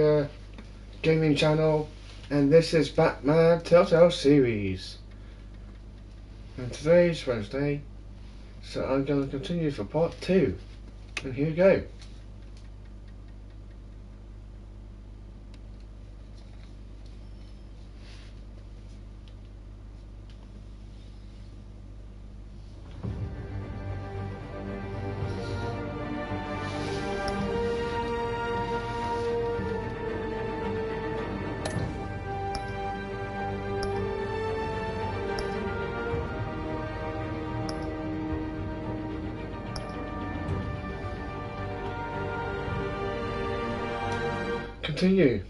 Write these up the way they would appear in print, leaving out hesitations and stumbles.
uh, gaming channel, and this is Batman Teltale series. And today's Wednesday, so I'm going to continue for part 2. And here we go. Continue.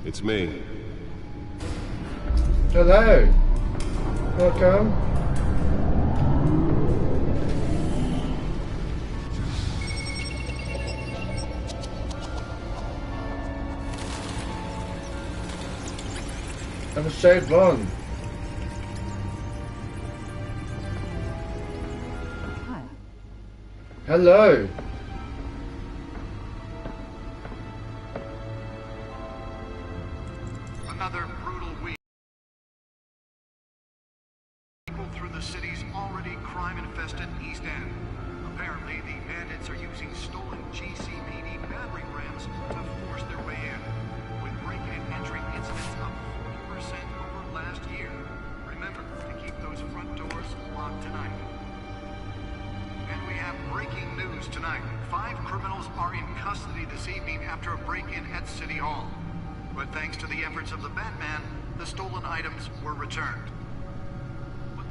It's me. Hello. Welcome. Episode 1. Hi. Hello. Another brutal week. People through the city's already crime-infested East End. Apparently, the bandits are using stolen GCPD battering rams to force their way in, with break-in and entry incidents up 40% over last year. Remember to keep those front doors locked tonight. And we have breaking news tonight. 5 criminals are in custody this evening after a break-in at City Hall. But thanks to the efforts of the Batman, the stolen items were returned.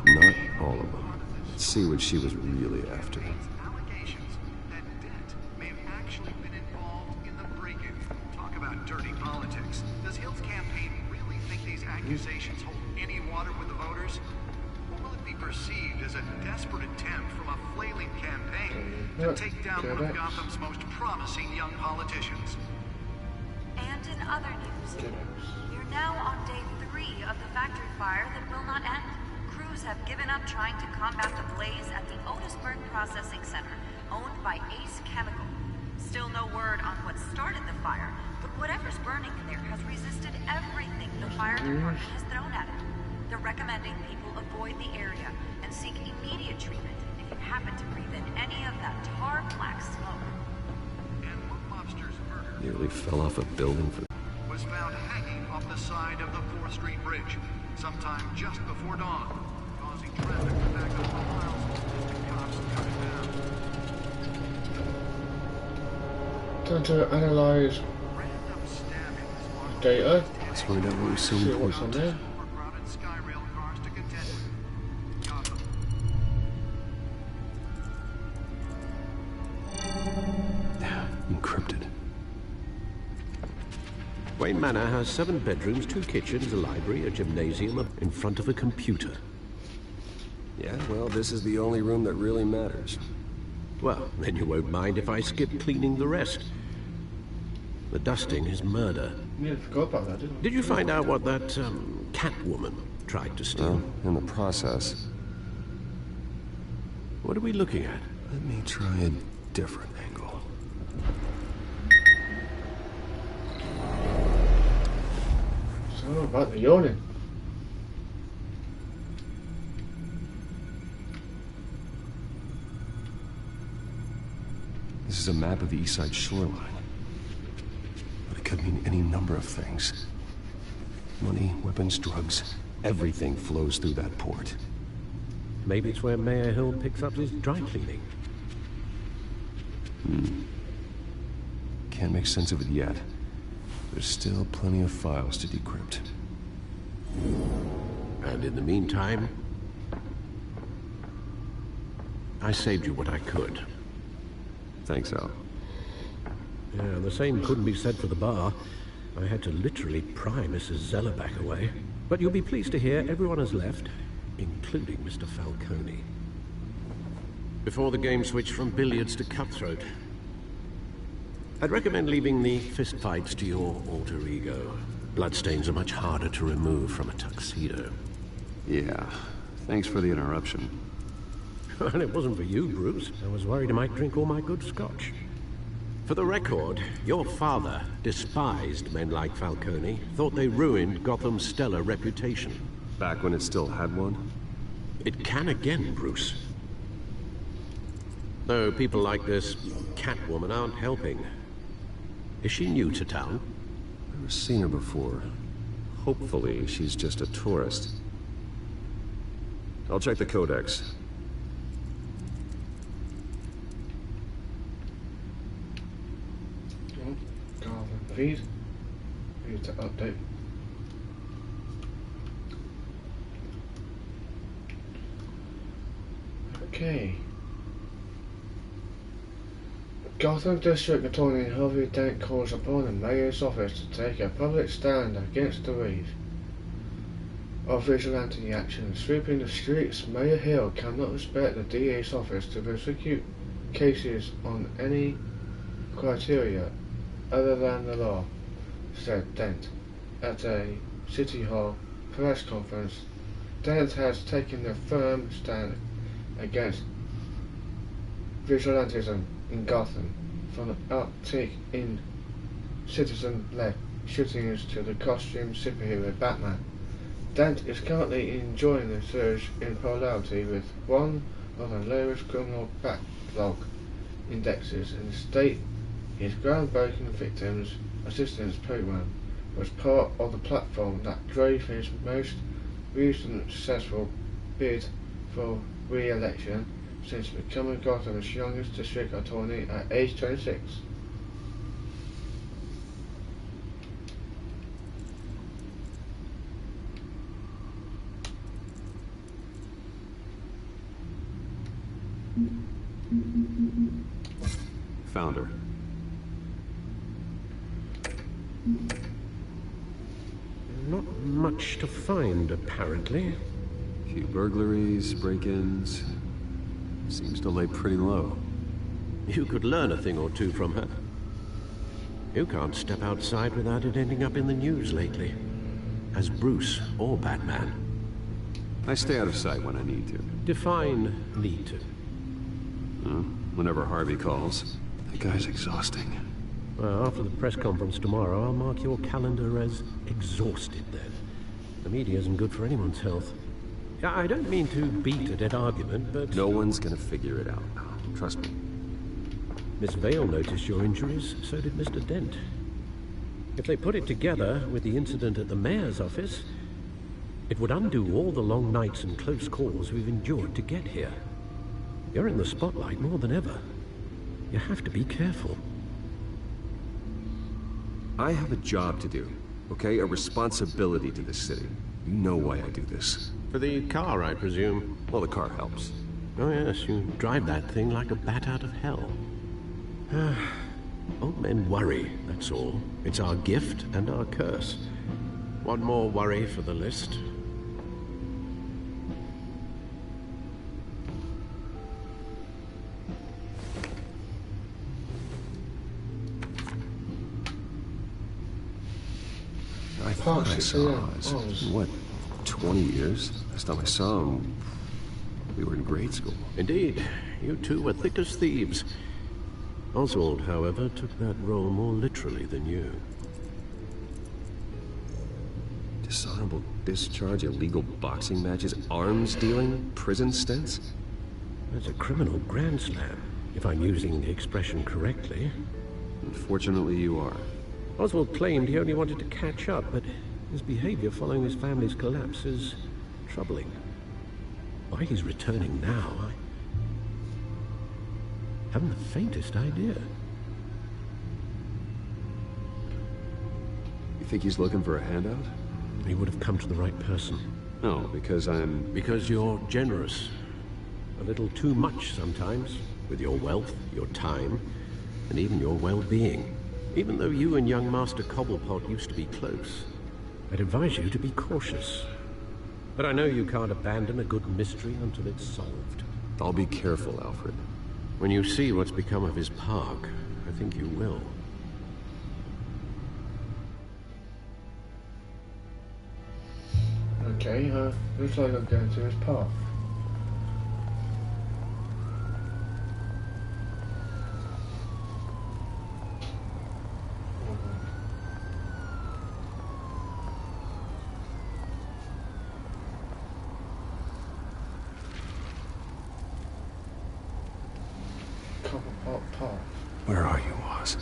Not all of them. Let's see what she was really after. Allegations that Dent may have actually been involved in the break-in. Talk about dirty politics. Does Hill's campaign really think these accusations hold any water with the voters? Or will it be perceived as a desperate attempt from a flailing campaign to take down one of Gotham's most promising young politicians? And in other news, we're now on day 3 of the factory fire that will not end. Crews have given up trying to combat the blaze at the Otisburg Processing Center, owned by Ace Chemical. Still no word on what started the fire, but whatever's burning in there has resisted everything the fire department has thrown at it. They're recommending people avoid the area and seek immediate treatment if you happen to breathe in any of that tar black smoke. And one mobster's murder Nearly fell off a building for... was found hanging off the side of the 4th Street Bridge sometime just before dawn, causing traffic to back up for miles as the cops cut it down. Time to analyze Random stabbings on data. Let's find out what was so See what's on important. there. overcrowded Skyrail cars to contend with. Gotham. Encrypted. Wayne Manor has 7 bedrooms, 2 kitchens, a library, a gymnasium, in front of a computer. Yeah, well, this is the only room that really matters. Well, then you won't mind if I skip cleaning the rest. The dusting is murder. Yeah, I forgot about that, didn't I? Did you find out what that, Catwoman tried to steal? Well, in the process, What are we looking at? let me try a different angle. So about the yawning. This is a map of the East Side shoreline. But it could mean any number of things. Money, weapons, drugs, everything flows through that port. Maybe it's where Mayor Hill picks up his dry cleaning. Can't make sense of it yet. There's still plenty of files to decrypt. And in the meantime, I saved you what I could. Thanks, Al. Yeah, the same couldn't be said for the bar. I had to literally pry Mrs. Zellerback away. But you'll be pleased to hear everyone has left, including Mr. Falcone. Before the game switched from billiards to cutthroat. I'd recommend leaving the fistfights to your alter ego. Bloodstains are much harder to remove from a tuxedo. Yeah, thanks for the interruption. And it wasn't for you, Bruce. I was worried I might drink all my good scotch. For the record, your father despised men like Falcone, thought they ruined Gotham's stellar reputation. Back when it still had one? It can again, Bruce. Though people like this Catwoman aren't helping. Is she new to town? Never seen her before. Hopefully, she's just a tourist. I'll check the codex. Feed. Need to update. Okay. Gotham District Attorney Harvey Dent calls upon the Mayor's office to take a public stand against the wave of vigilante action sweeping the streets. Mayor Hill cannot expect the DA's office to prosecute cases on any criteria other than the law, said Dent at a City Hall press conference. Dent has taken a firm stand against vigilantism in Gotham, from the uptick in citizen-led shootings to the costume superhero Batman. Dent is currently enjoying the surge in popularity with one of the lowest criminal backlog indexes in the state. His groundbreaking victims assistance program was part of the platform that drove his most recent successful bid for re-election since becoming Gotham's youngest district attorney at age 26. Found her. Not much to find, apparently. Few burglaries, break-ins. Seems to lay pretty low. You could learn a thing or two from her. You can't step outside without it ending up in the news lately. As Bruce or Batman. I stay out of sight when I need to. Define need to. Whenever Harvey calls. That guy's exhausting. Well, after the press conference tomorrow, I'll mark your calendar as exhausted then. The media isn't good for anyone's health. I don't mean to beat a dead argument, but... No one's gonna figure it out. Trust me. Miss Vale noticed your injuries, so did Mr. Dent. If they put it together with the incident at the mayor's office, it would undo all the long nights and close calls we've endured to get here. You're in the spotlight more than ever. You have to be careful. I have a job to do, okay? A responsibility to this city. You know why I do this. For the car, I presume. Well, the car helps. Oh yes, you drive that thing like a bat out of hell. Old men worry, that's all. It's our gift and our curse. One more worry for the list. I thought I saw Oz. What, 20 years? Last time I saw him, we were in grade school. Indeed, you two were thick as thieves. Oswald, however, took that role more literally than you. Dishonorable discharge, illegal boxing matches, arms dealing, prison stints? That's a criminal grand slam, if I'm using the expression correctly. Unfortunately, you are. Oswald claimed he only wanted to catch up, but his behavior following his family's collapse is troubling. Why he's returning now, I haven't the faintest idea. You think he's looking for a handout? He would have come to the right person. No, because I'm... Because you're generous. A little too much sometimes, with your wealth, your time, and even your well-being. Even though you and young Master Cobblepot used to be close. I'd advise you to be cautious. But I know you can't abandon a good mystery until it's solved. I'll be careful, Alfred. When you see what's become of his park, I think you will. Okay, looks like I'm going to his park. Park. Where are you, Oz?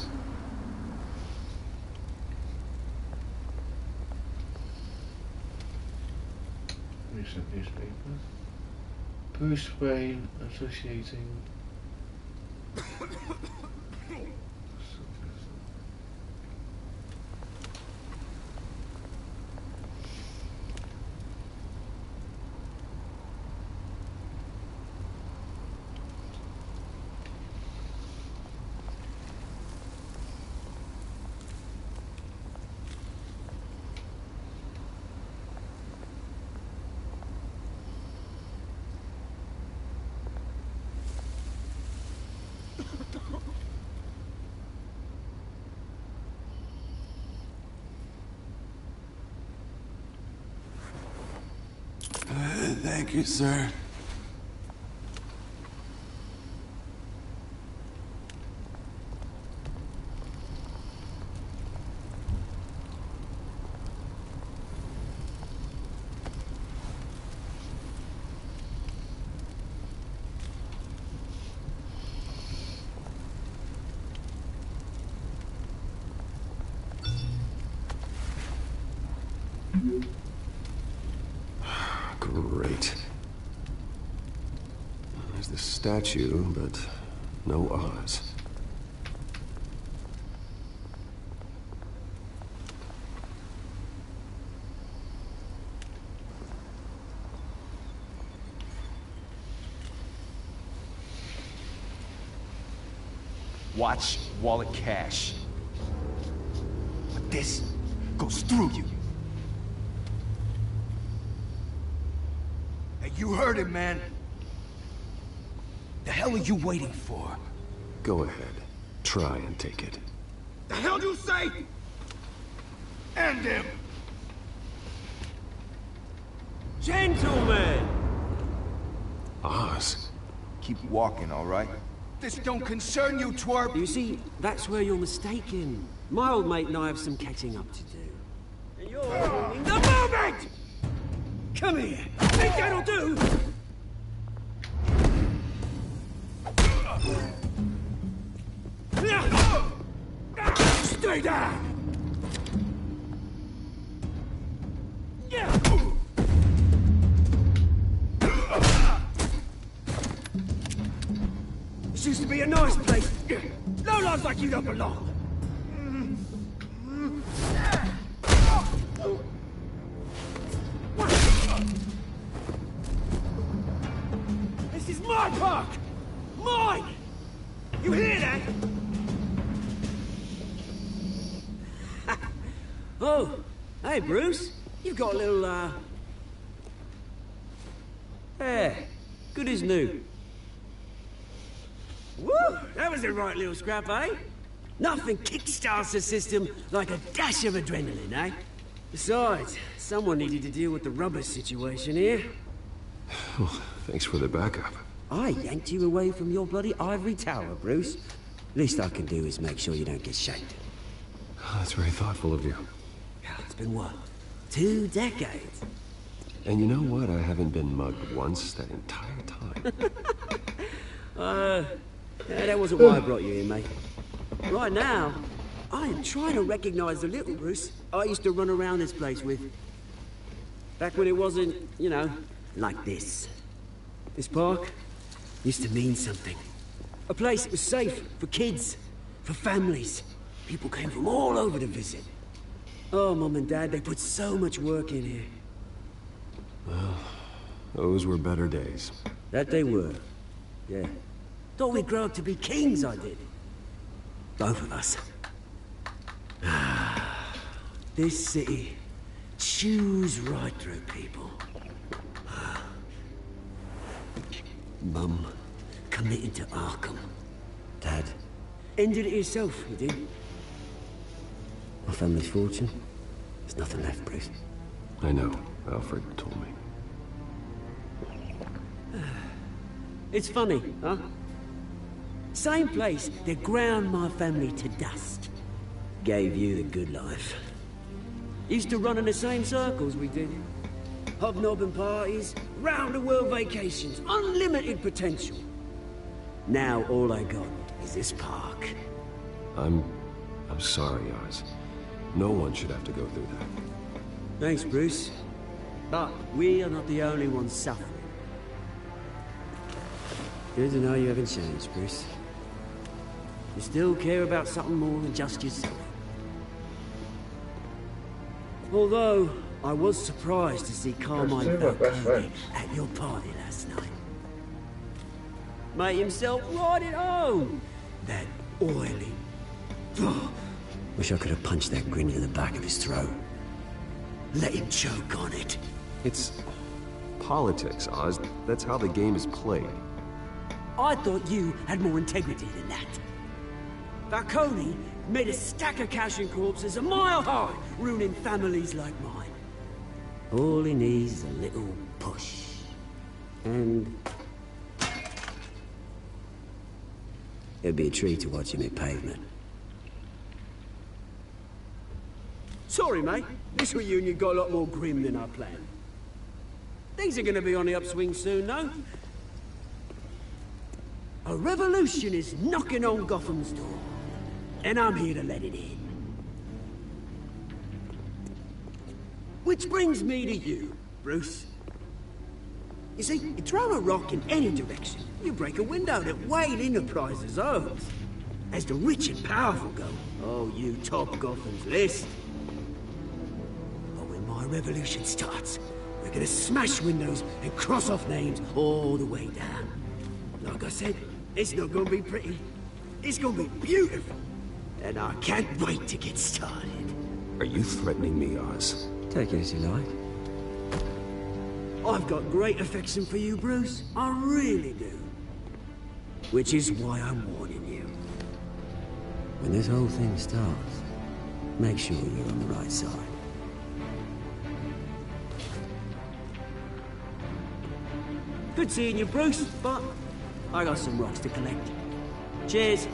Recent newspaper. Bruce Wayne associating. Thank you, sir. Great. There's the statue, but no Oz. Watch wallet cash. But this goes through you. Hey, you heard it, man. The hell are you waiting for? Go ahead. Try and take it. The hell you say? End him! Gentlemen! Oz? Keep walking, all right? This don't concern you, twerp! You see, that's where you're mistaken. My old mate and I have some catching up to do. And you're ruining the moment! Come here! Think that'll do? Stay down! This used to be a nice place. No lives like you don't belong. This is my park! Mine! You hear that? Oh, hey Bruce. You've got a little, Yeah, good as new. Woo! That was a right little scrap, eh? Nothing kickstarts the system like a dash of adrenaline, eh? Besides, someone needed to deal with the rubber situation here. Well, thanks for the backup. I yanked you away from your bloody ivory tower, Bruce. Least I can do is make sure you don't get shanked. That's very thoughtful of you. It's been what? 2 decades? And you know what? I haven't been mugged once that entire time. Yeah, that wasn't why I brought you here, mate. Right now, I am trying to recognize the little Bruce I used to run around this place with. Back when it wasn't, you know, like this. This park used to mean something. A place that was safe for kids, for families. People came from all over to visit. Oh, Mum and Dad, they put so much work in here. Well, those were better days. That they were. Yeah. Thought we'd grow up to be kings, I did. Both of us. This city chews right through people. Mum committed to Arkham. Dad ended it himself, he did. My family's fortune. There's nothing left, Bruce. I know. Alfred told me. It's funny, huh? Same place that ground my family to dust. Gave you the good life. Used to run in the same circles we did. Hobnobbing parties, round-the-world vacations, unlimited potential. Now all I got is this park. I'm sorry, Oz. No one should have to go through that. Thanks, Bruce. But we are not the only ones suffering. Good to know you haven't changed, Bruce. You still care about something more than just yourself. Although, I was surprised to see Carmine Falcone at your party last night. Made himself right at home. That oily... Wish I could have punched that grin in the back of his throat. Let him choke on it. It's politics, Oz. That's how the game is played. I thought you had more integrity than that. Falcone made a stack of cash and corpses a mile high, ruining families like mine. All he needs is a little push. And... it'd be a treat to watch him hit pavement. Sorry, mate. This reunion got a lot more grim than I planned. Things are gonna be on the upswing soon, though. A revolution is knocking on Gotham's door. And I'm here to let it in. Which brings me to you, Bruce. You see, you throw a rock in any direction, you break a window that Wayne Enterprises owns. As the rich and powerful go, oh, you top Gotham's list. But when my revolution starts, we're gonna smash windows and cross off names all the way down. Like I said, it's not gonna be pretty. It's gonna be beautiful. And I can't wait to get started. Are you threatening me, Oz? Take it as you like. I've got great affection for you, Bruce. I really do. Which is why I'm warning you. When this whole thing starts, make sure you're on the right side. Good seeing you, Bruce, but I got some rocks to collect. Cheers.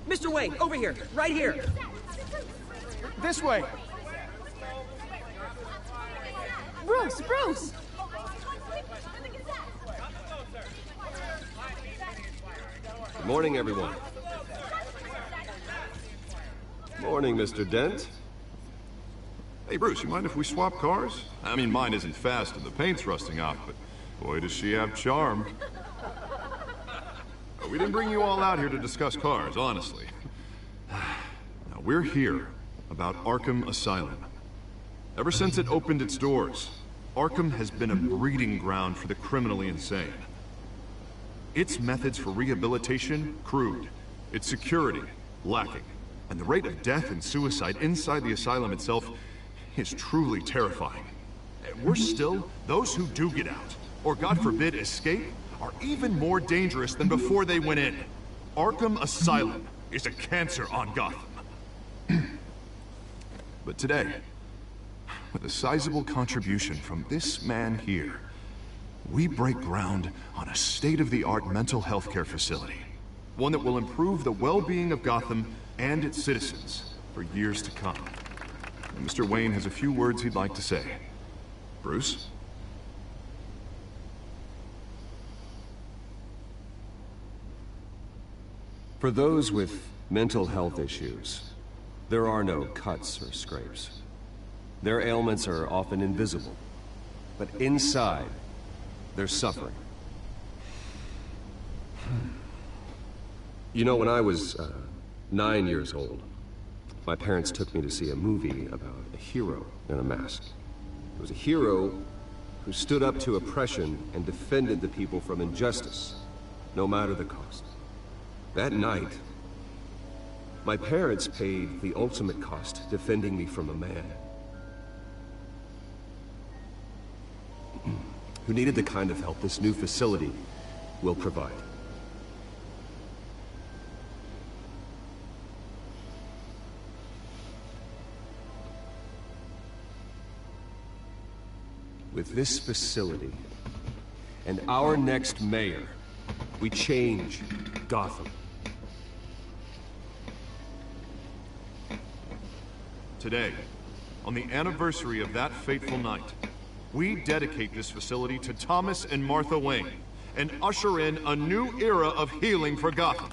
Mr. Wayne, over here, right here. This way. Bruce! Good morning, everyone. Morning, Mr. Dent. Hey, Bruce, you mind if we swap cars? I mean, mine isn't fast and the paint's rusting off, but boy, does she have charm. We didn't bring you all out here to discuss cars, honestly. Now, we're here about Arkham Asylum. Ever since it opened its doors, Arkham has been a breeding ground for the criminally insane. Its methods for rehabilitation, crude. Its security, lacking. And the rate of death and suicide inside the asylum itself is truly terrifying. And worse still, those who do get out, or God forbid escape, are even more dangerous than before they went in. Arkham Asylum is a cancer on Gotham. But today, with a sizable contribution from this man here, we break ground on a state-of-the-art mental health care facility. One that will improve the well-being of Gotham and its citizens for years to come. and Mr. Wayne has a few words he'd like to say. Bruce? For those with mental health issues, there are no cuts or scrapes. Their ailments are often invisible, but inside, they're suffering. You know, when I was 9 years old, my parents took me to see a movie about a hero in a mask. It was a hero who stood up to oppression and defended the people from injustice, no matter the cost. That night, my parents paid the ultimate cost defending me from a man who needed the kind of help this new facility will provide. With this facility and our next mayor, we change Gotham. Today, on the anniversary of that fateful night, we dedicate this facility to Thomas and Martha Wayne and usher in a new era of healing for Gotham.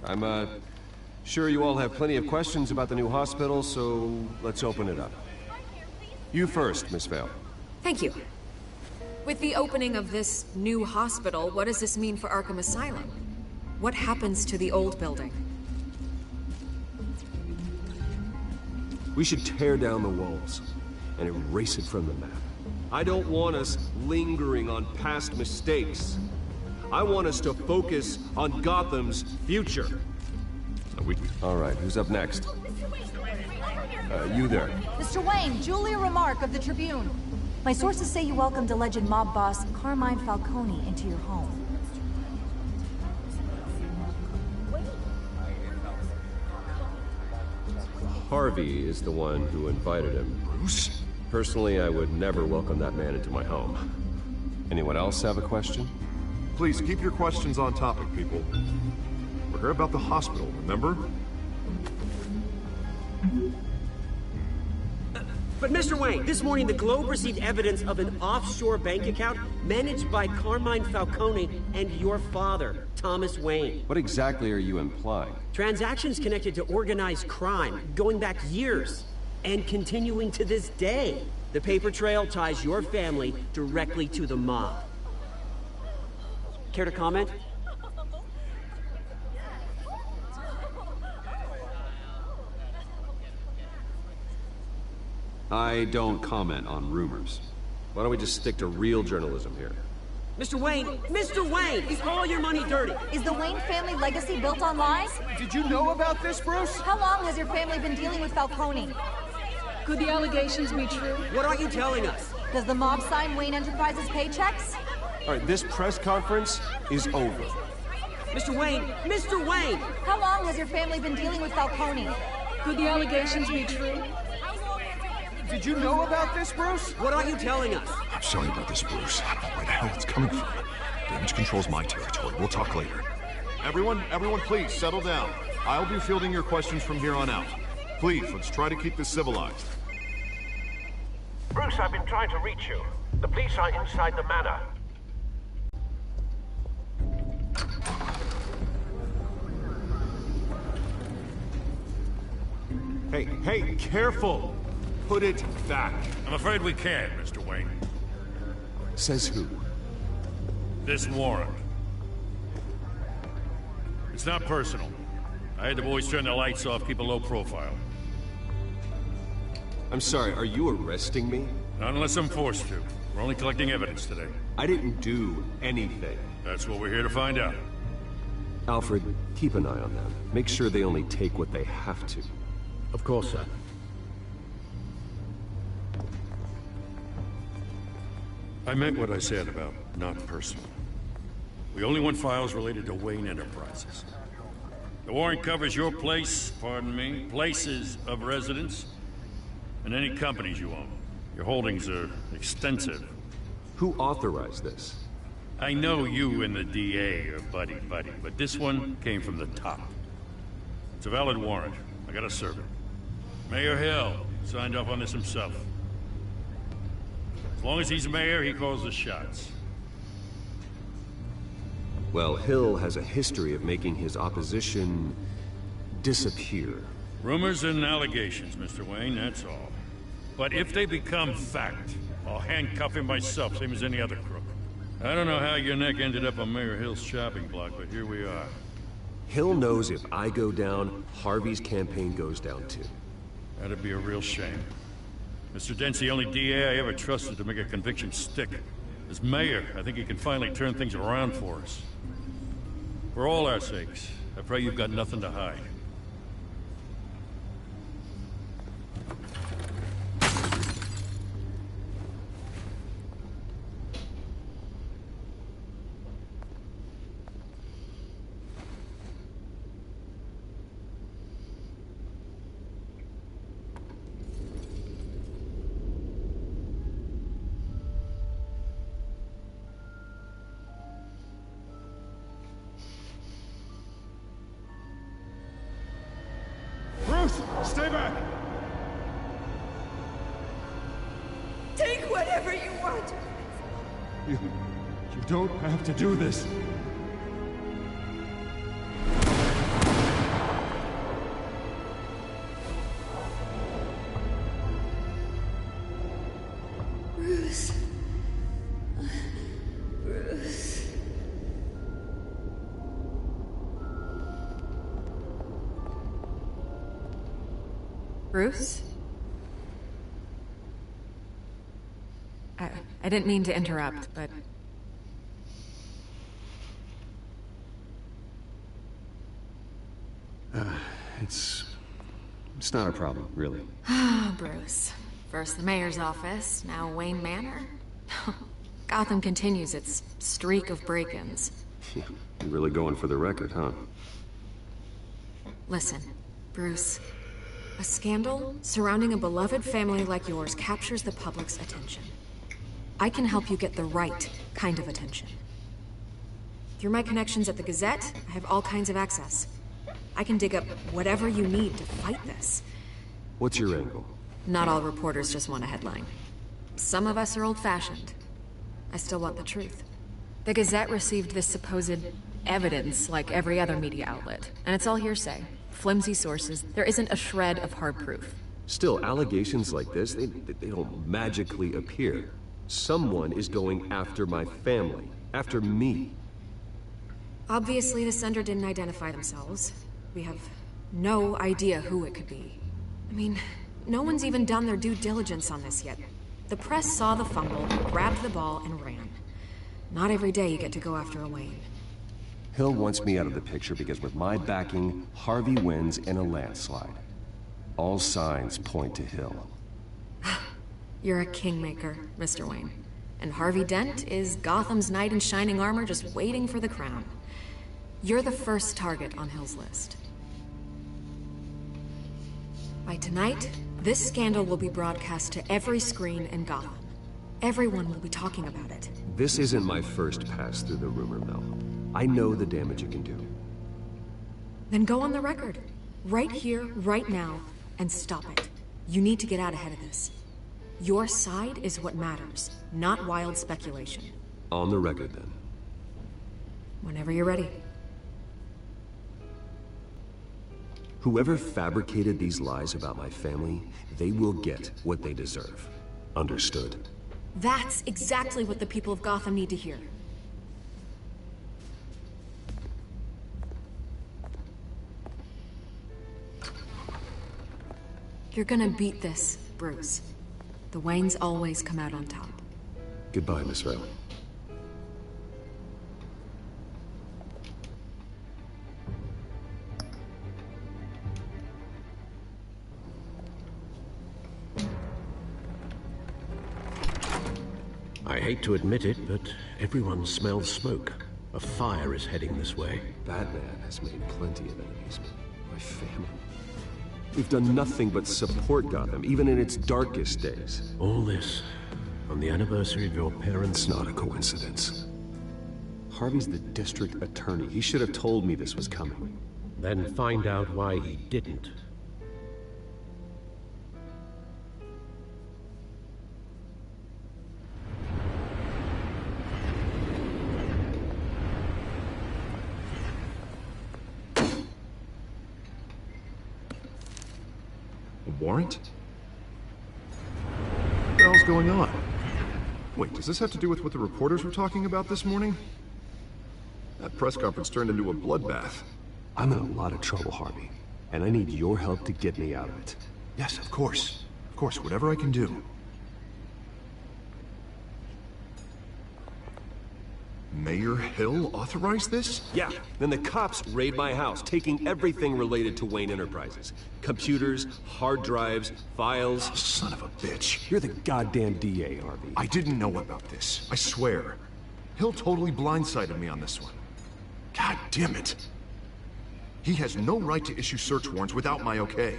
I'm sure you all have plenty of questions about the new hospital, so let's open it up. You first, Miss Vale. Thank you. With the opening of this new hospital, what does this mean for Arkham Asylum? What happens to the old building? We should tear down the walls and erase it from the map. I don't want us lingering on past mistakes. I want us to focus on Gotham's future. All right, who's up next? You there. Mr. Wayne, Julia Remark of the Tribune. My sources say you welcomed alleged mob boss Carmine Falcone into your home. Harvey is the one who invited him. Bruce? Personally, I would never welcome that man into my home. Anyone else have a question? Please keep your questions on topic, people. We're here about the hospital, remember? But Mr. Wayne, this morning the Globe received evidence of an offshore bank account managed by Carmine Falcone and your father, Thomas Wayne. What exactly are you implying? Transactions connected to organized crime, going back years, and continuing to this day. The paper trail ties your family directly to the mob. Care to comment? I don't comment on rumors. Why don't we just stick to real journalism here? Mr. Wayne! Mr. Wayne! Is all your money dirty? Is the Wayne family legacy built on lies? Did you know about this, Bruce? How long has your family been dealing with Falcone? Could the allegations be true? What aren't you telling us? Does the mob sign Wayne Enterprises paychecks? All right, this press conference is over. Mr. Wayne! Mr. Wayne! How long has your family been dealing with Falcone? Could the allegations be true? Did you know about this, Bruce? What aren't you telling us? I'm sorry about this, Bruce. I don't know where the hell it's coming from. Damage control's my territory. We'll talk later. Everyone, please, settle down. I'll be fielding your questions from here on out. Please, let's try to keep this civilized. Bruce, I've been trying to reach you. The police are inside the manor. Hey, careful! Put it back. I'm afraid we can't, Mr. Wayne. Says who? This warrant. It's not personal. I had the boys turn the lights off, keep a low profile. I'm sorry, are you arresting me? Not unless I'm forced to. We're only collecting evidence today. I didn't do anything. That's what we're here to find out. Alfred, keep an eye on them. Make sure they only take what they have to. Of course, sir. I meant what I said about not personal. We only want files related to Wayne Enterprises. The warrant covers your place, pardon me, places of residence, and any companies you own. Your holdings are extensive. Who authorized this? I know you and the DA are buddy-buddy, but this one came from the top. It's a valid warrant. I gotta serve it. Mayor Hill signed off on this himself. As long as he's mayor, he calls the shots. Well, Hill has a history of making his opposition disappear. Rumors and allegations, Mr. Wayne, that's all. But if they become fact, I'll handcuff him myself, same as any other crook. I don't know how your neck ended up on Mayor Hill's shopping block, but here we are. Hill knows if I go down, Harvey's campaign goes down too. That'd be a real shame. Mr. Dent's the only DA I ever trusted to make a conviction stick. As mayor, I think he can finally turn things around for us. For all our sakes, I pray you've got nothing to hide. Stay back! Take whatever you want! You don't have to do this. Bruce. Bruce. Bruce? I didn't mean to interrupt, but... It's not a problem, really. Ah, Bruce. First the mayor's office, now Wayne Manor. Gotham continues its streak of break-ins. You're really going for the record, huh? Listen, Bruce. A scandal surrounding a beloved family like yours captures the public's attention. I can help you get the right kind of attention. Through my connections at the Gazette, I have all kinds of access. I can dig up whatever you need to fight this. What's your angle? Not all reporters just want a headline. Some of us are old-fashioned. I still want the truth. The Gazette received this supposed evidence like every other media outlet, and it's all hearsay. Flimsy sources. There isn't a shred of hard proof. Still, allegations like this, they don't magically appear. Someone is going after my family. After me. Obviously, the sender didn't identify themselves. We have no idea who it could be. I mean, no one's even done their due diligence on this yet. The press saw the fumble, grabbed the ball, and ran. Not every day you get to go after a Wayne. Hill wants me out of the picture because with my backing, Harvey wins in a landslide. All signs point to Hill. You're a kingmaker, Mr. Wayne. And Harvey Dent is Gotham's knight in shining armor just waiting for the crown. You're the first target on Hill's list. By tonight, this scandal will be broadcast to every screen in Gotham. Everyone will be talking about it. This isn't my first pass through the rumor mill. I know the damage it can do. Then go on the record. Right here, right now, and stop it. You need to get out ahead of this. Your side is what matters, not wild speculation. On the record, then. Whenever you're ready. Whoever fabricated these lies about my family, they will get what they deserve. Understood? That's exactly what the people of Gotham need to hear. You're gonna beat this, Bruce. The Waynes always come out on top. Goodbye, Miss Vale. I hate to admit it, but everyone smells smoke. A fire is heading this way. Batman has made plenty of enemies. My family. We've done nothing but support Gotham, even in its darkest days. All this on the anniversary of your parents' It's not a coincidence. Harvey's the district attorney. He should have told me this was coming. Then find out why he didn't. A warrant? What the hell's going on? Wait, does this have to do with what the reporters were talking about this morning? That press conference turned into a bloodbath. I'm in a lot of trouble, Harvey, and I need your help to get me out of it. Yes, of course. Of course, whatever I can do. Mayor Hill authorized this? Yeah, then the cops raid my house, taking everything related to Wayne Enterprises. Computers, hard drives, files. Oh, son of a bitch. You're the goddamn DA, Harvey. I didn't know about this. I swear. Hill totally blindsided me on this one. God damn it. He has no right to issue search warrants without my okay.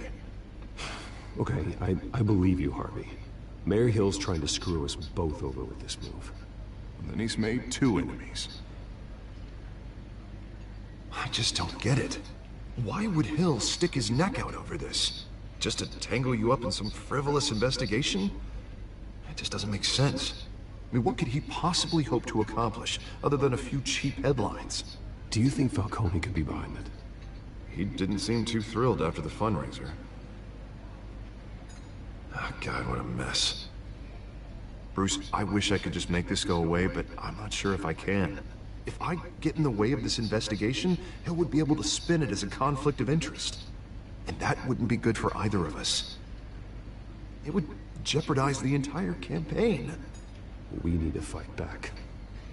Okay, I believe you, Harvey. Mayor Hill's trying to screw us both over with this move. And then he's made 2 enemies. I just don't get it. Why would Hill stick his neck out over this? Just to tangle you up in some frivolous investigation? It just doesn't make sense. I mean, what could he possibly hope to accomplish other than a few cheap headlines? Do you think Falcone could be behind it? He didn't seem too thrilled after the fundraiser. Oh, God, what a mess. Bruce, I wish I could just make this go away, but I'm not sure if I can. If I get in the way of this investigation, Hill would be able to spin it as a conflict of interest. And that wouldn't be good for either of us. It would jeopardize the entire campaign. We need to fight back.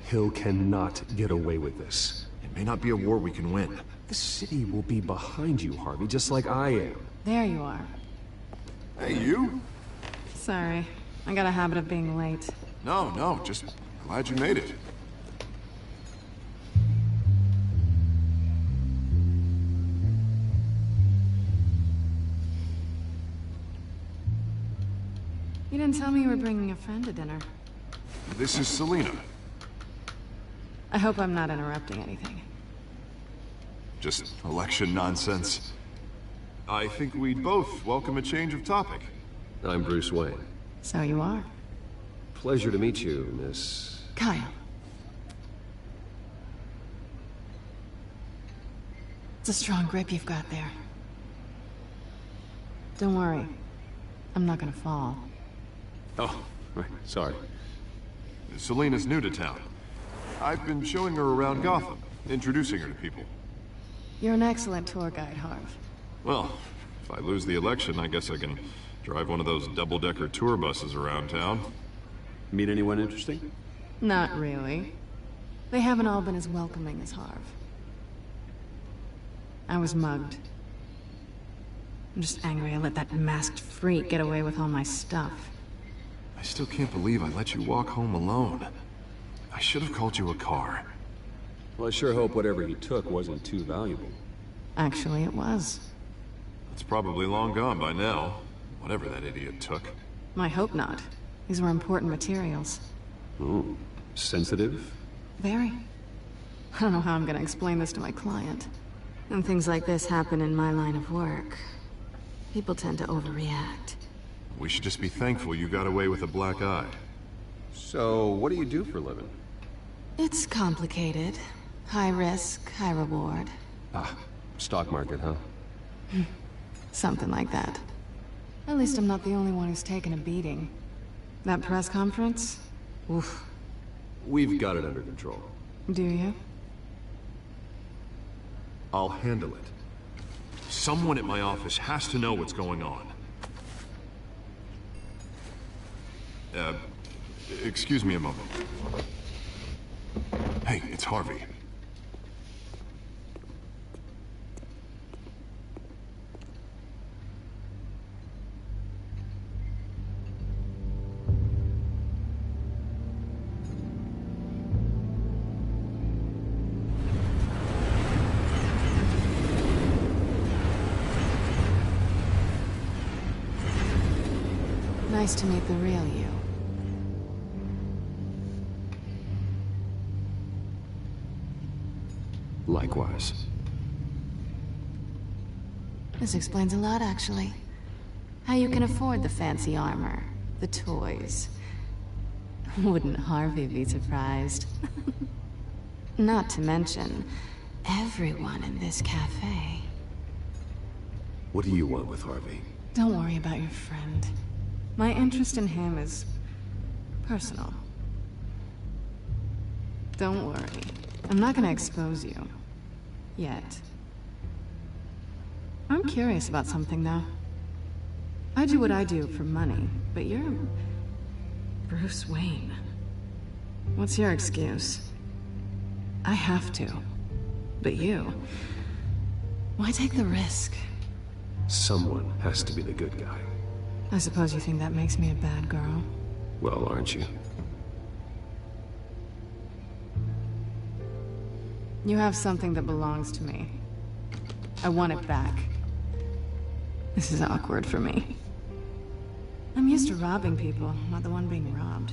Hill cannot get away with this. It may not be a war we can win. The city will be behind you, Harvey, just like I am. There you are. Hey, you? Sorry. I got a habit of being late. No, just glad you made it. You didn't tell me you were bringing a friend to dinner. This is Selina. I hope I'm not interrupting anything. Just election nonsense. I think we'd both welcome a change of topic. I'm Bruce Wayne. So you are. Pleasure to meet you, Miss... Kyle. It's a strong grip you've got there. Don't worry. I'm not gonna fall. Oh, right, sorry. Selina's new to town. I've been showing her around Gotham, introducing her to people. You're an excellent tour guide, Harv. Well, if I lose the election, I guess I can drive one of those double-decker tour buses around town. Meet anyone interesting? Not really. They haven't all been as welcoming as Harv. I was mugged. I'm just angry I let that masked freak get away with all my stuff. I still can't believe I let you walk home alone. I should have called you a car. Well, I sure hope whatever he took wasn't too valuable. Actually, it was. It's probably long gone by now, whatever that idiot took. I hope not. These were important materials. Ooh, sensitive? Very. I don't know how I'm gonna explain this to my client. When things like this happen in my line of work, people tend to overreact. We should just be thankful you got away with a black eye. So, what do you do for a living? It's complicated. High risk, high reward. Ah, stock market, huh? Something like that. At least I'm not the only one who's taken a beating. That press conference? Oof. We've got it under control. Do you? I'll handle it. Someone at my office has to know what's going on. Excuse me a moment. Hey, it's Harvey. Nice to meet the real you. Likewise. This explains a lot, actually. How you can afford the fancy armor, the toys. Wouldn't Harvey be surprised? Not to mention, everyone in this cafe. What do you want with Harvey? Don't worry about your friend. My interest in him is personal. Don't worry. I'm not gonna expose you. Yet. I'm curious about something, though. I do what I do for money, but you're Bruce Wayne. What's your excuse? I have to. But you... why take the risk? Someone has to be the good guy. I suppose you think that makes me a bad girl? Well, aren't you? You have something that belongs to me. I want it back. This is awkward for me. I'm used to robbing people, not the one being robbed.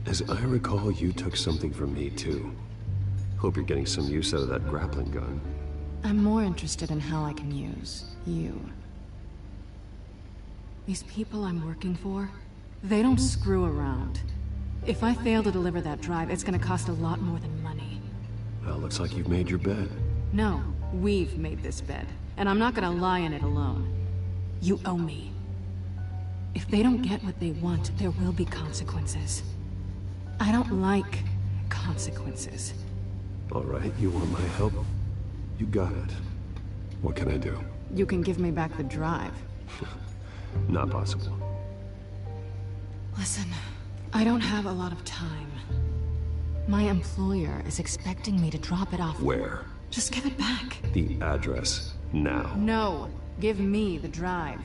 As I recall, you took something from me, too. Hope you're getting some use out of that grappling gun. I'm more interested in how I can use you. These people I'm working for, they don't screw around. If I fail to deliver that drive, it's gonna cost a lot more than money. Well, looks like you've made your bed. No, we've made this bed, and I'm not gonna lie in it alone. You owe me. If they don't get what they want, there will be consequences. I don't like consequences. All right, you want my help? You got it. What can I do? You can give me back the drive. Not possible. Listen, I don't have a lot of time. My employer is expecting me to drop it off. Where? Just give it back. The address, now. No, give me the drive.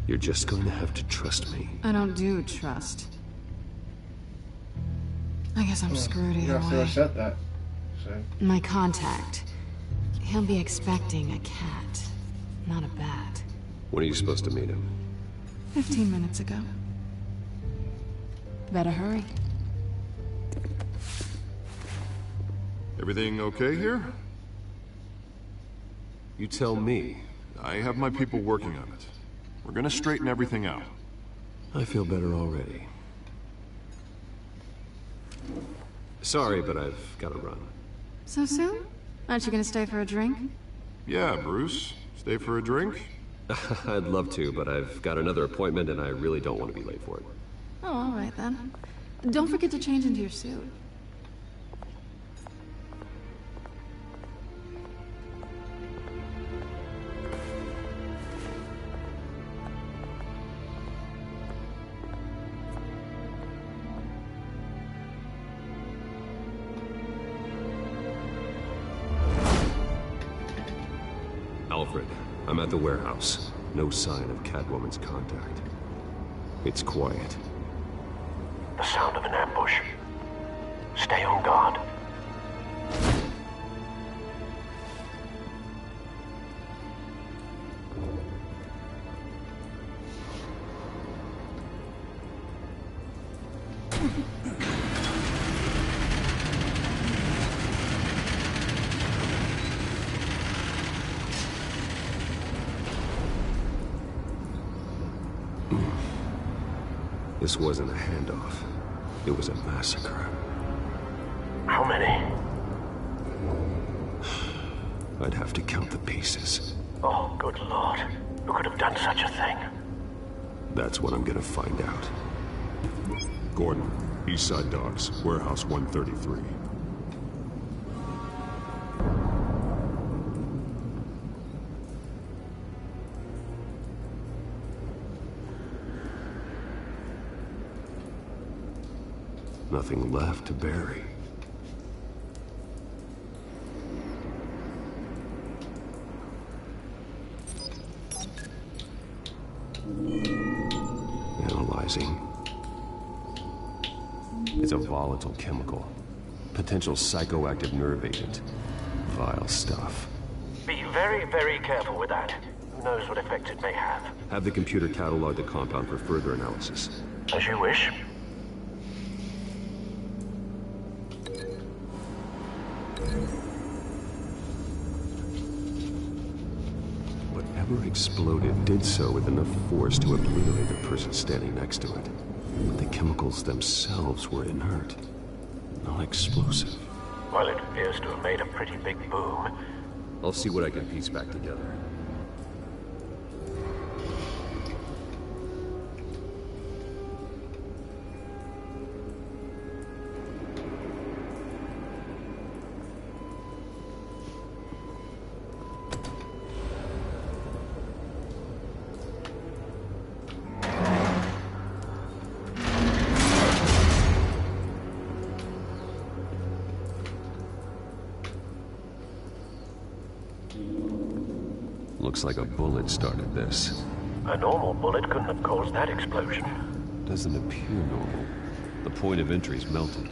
You're just going to have to trust me. I don't do trust. I guess I'm screwed either You have to way. have said that. So. My contact. He'll be expecting a cat, not a bat. When are you supposed to meet him? 15 minutes ago. Better hurry. Everything okay here? You tell me. I have my people working on it. We're gonna straighten everything out. I feel better already. Sorry, but I've got to run. So soon? Aren't you gonna stay for a drink? Yeah, Bruce. Stay for a drink? I'd love to, but I've got another appointment and I really don't want to be late for it. Oh, all right then. Don't forget to change into your suit. Alfred, I'm at the warehouse. No sign of Catwoman's contact. It's quiet. The sound of an ambush. Stay on guard. This wasn't a handoff. It was a massacre. How many? I'd have to count the pieces. Oh, good lord. Who could have done such a thing? That's what I'm gonna find out. Gordon, Eastside Docks, Warehouse 133. Nothing left to bury. Analyzing. It's a volatile chemical. Potential psychoactive nerve agent. Vile stuff. Be very, very careful with that. Who knows what effect it may have. Have the computer catalog the compound for further analysis. As you wish. Whatever exploded did so with enough force to obliterate the person standing next to it. But the chemicals themselves were inert, not explosive. Well, it appears to have made a pretty big boom. I'll see what I can piece back together. Looks like a bullet started this. A normal bullet couldn't have caused that explosion. Doesn't appear normal. The point of entry's melted.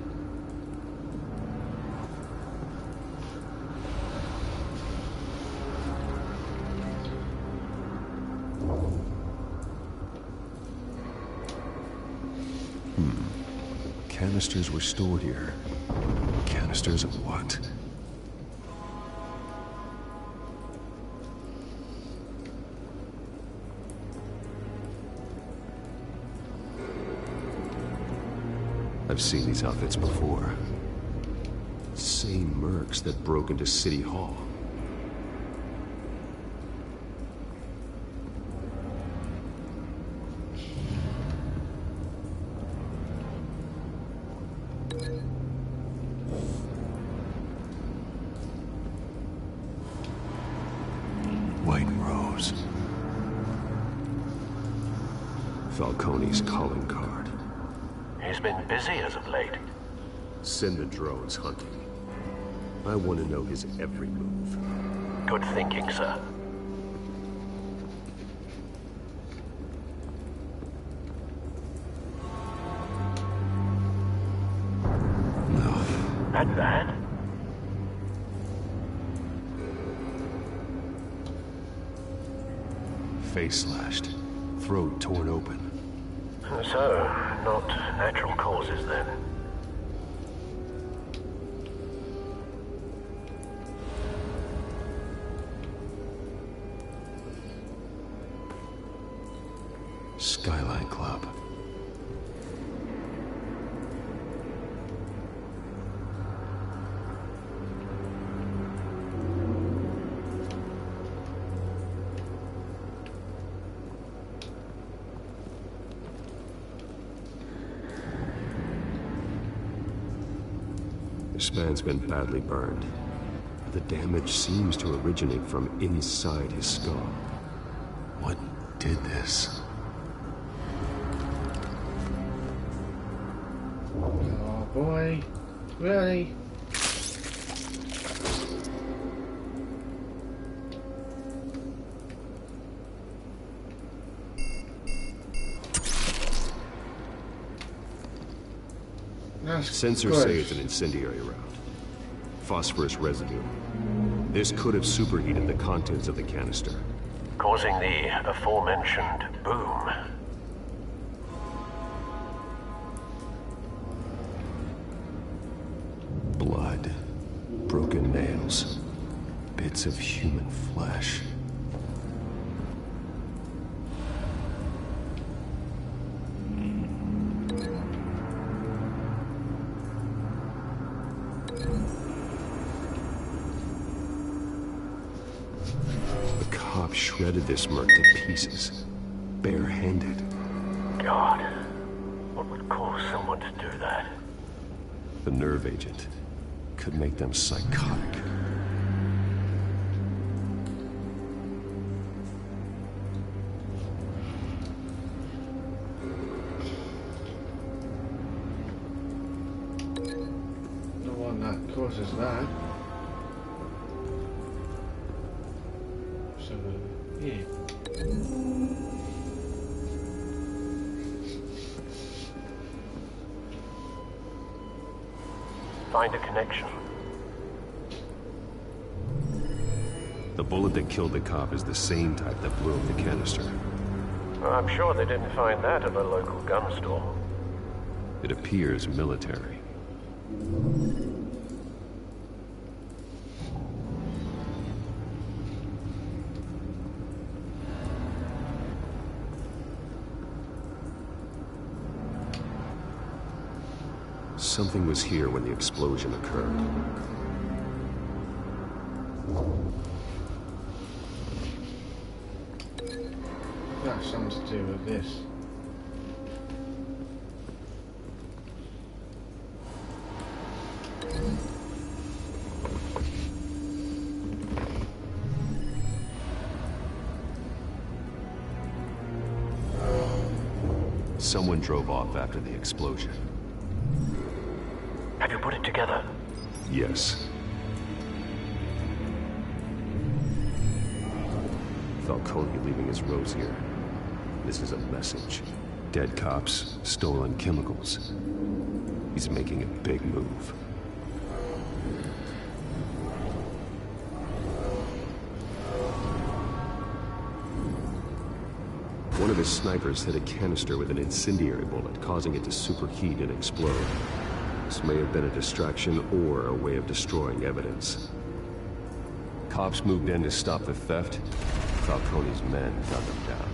Canisters were stored here. Canisters of what? I've seen these outfits before. Same mercs that broke into City Hall. White Rose. Falcone's calling card. He's been busy as of late. Send the drones hunting. I want to know his every move. Good thinking, sir. No. At that? Face slashed. Throat torn open. So, not natural causes then. Skyline Club. This man's been badly burned. The damage seems to originate from inside his skull. What did this? Oh boy, really? Sensors say it's an incendiary round. Phosphorus residue. This could have superheated the contents of the canister, Causing the aforementioned boom. Blood. Broken nails. Bits of human flesh. Shredded this merc to pieces, barehanded. God, what would cause someone to do that? The nerve agent could make them psychotic. The one that causes that. Yeah. Find a connection. The bullet that killed the cop is the same type that blew up the canister. Well, I'm sure they didn't find that at a local gun store. It appears military. something was here when the explosion occurred. That's something to do with this. Someone drove off after the explosion. Have you put it together? Yes. Falcone leaving his rose here. This is a message. Dead cops, stolen chemicals. He's making a big move. One of his snipers hit a canister with an incendiary bullet, causing it to superheat and explode. This may have been a distraction or a way of destroying evidence. Cops moved in to stop the theft. Falcone's men got them down.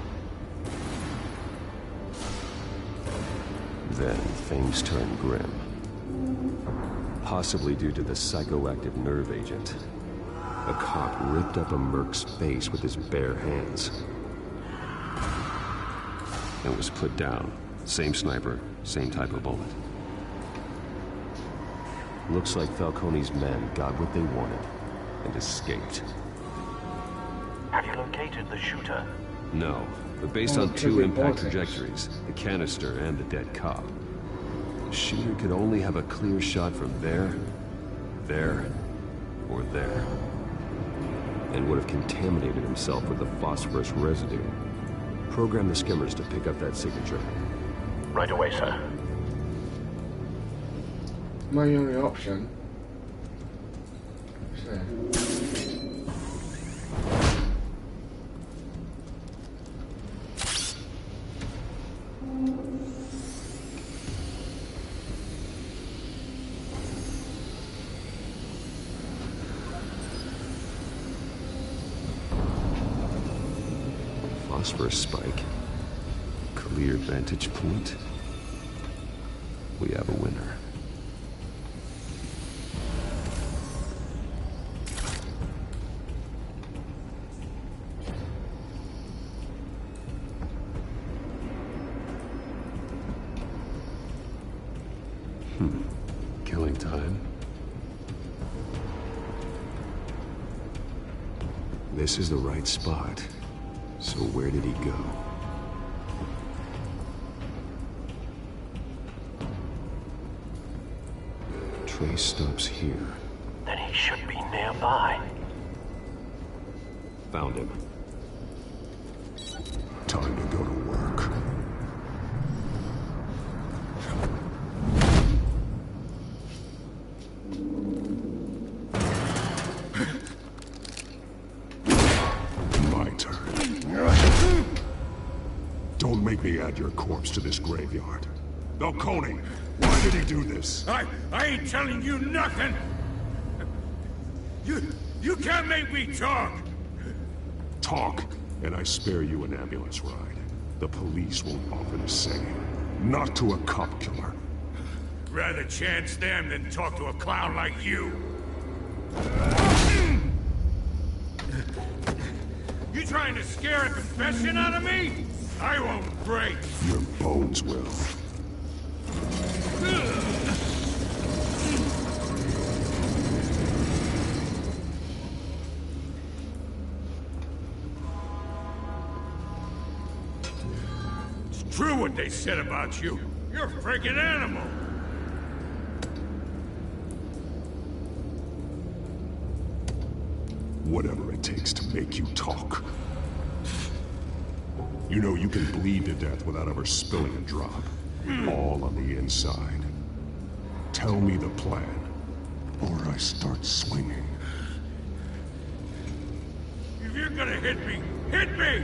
Then things turned grim. Possibly due to the psychoactive nerve agent. A cop ripped up a merc's face with his bare hands. And was put down. Same sniper, same type of bullet. Looks like Falcone's men got what they wanted and escaped. Have you located the shooter? No, but based on two impact trajectories, the canister and the dead cop, the shooter could only have a clear shot from there, or there. And would have contaminated himself with the phosphorus residue. Program the skimmers to pick up that signature. Right away, sir. My only option is there. Phosphorus spike. Clear vantage point. We have a winner. Killing time. This is the right spot. So where did he go? Trace stops here. Then he should be nearby. Found him. Time to go to work. My turn. Don't make me add your corpse to this graveyard. Falcone, why did he do this? I ain't telling you nothing! You can't make me talk! Talk, and I spare you an ambulance ride. The police won't offer the same. Not to a cop killer. Rather chance them than talk to a clown like you. You trying to scare a confession out of me? I won't break. Your bones will. It's true what they said about you. You're a freaking animal. Whatever it takes to make you talk. You know you can bleed to death without ever spilling a drop. All on the inside. Tell me the plan, or I start swinging. If you're gonna hit me, hit me!